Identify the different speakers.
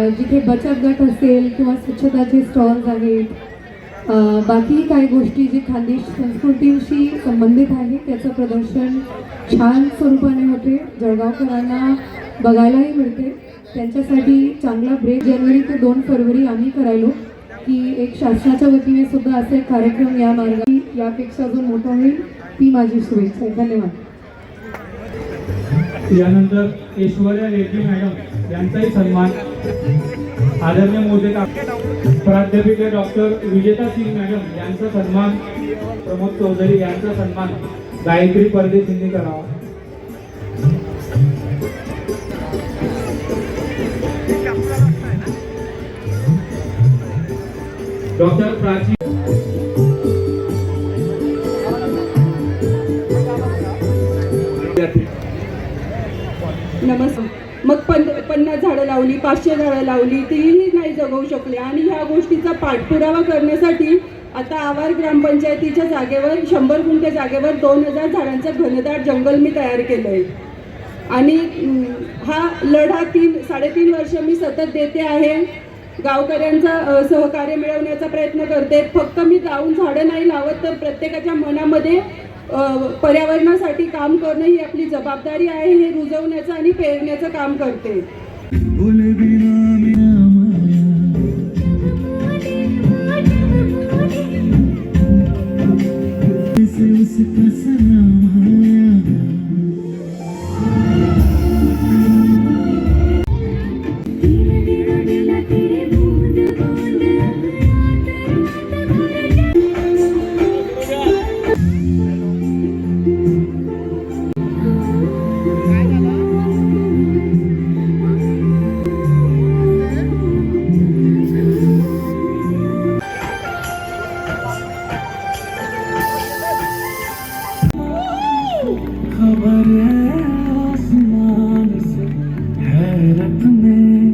Speaker 1: जिथे बचत गट असेल किंवा स्वच्छताचे स्टॉल्स आहेत, बाकी काही गोष्टी जे खानदेश संस्कृतीशी संबंधित आहे त्याचं प्रदर्शन छान स्वरूपाने होते, जळगावकरांना बघायलाही मिळते. त्यांच्यासाठी चांगला ब्रेक जानेवारी ते 2 फरवरी आम्ही करायलो की एक शासनाच्या वतीने सुद्धा असे कार्यक्रम या मार्गाने यापेक्षा अजून मोठा होईल, ती माझी शुभेच्छा. धन्यवाद.
Speaker 2: यानंतर ऐश्वर्या रेड्डी मॅडम यांचाही सन्मान. आदरणीय मोदक प्राध्यापिका डॉक्टर विजेता सिंग मॅडम यांचा सन्मान. प्रमोद चौधरी यांचा सन्मान गायत्री परदेश यांनी करावा. डॉक्टर प्राची
Speaker 3: नमस्कार. मग 50 झाडं लावली, 500 झाडं लावली, तीही नाही जगवू शकले. आणि ह्या गोष्टीचा पाठपुरावा करण्यासाठी आता आवार ग्रामपंचायतीच्या जागेवर 100 गुंठे जागेवर 2000 झाडांचं घनदाट जंगल मी तयार केलं आहे. आणि हा लढा 3-3.5 वर्ष मी सतत देते आहे. गावकऱ्यांचा सहकार्य मिळवण्याचा प्रयत्न करते. फक्त मी जाऊन झाडं नाही लावत, तर प्रत्येकाच्या मनामध्ये पर्यावरणासाठी काम करणं ही आपली जबाबदारी आहे हे रुजवण्याचं आणि पेरण्याचं काम करते.
Speaker 4: खबर है आसमान से हैरत में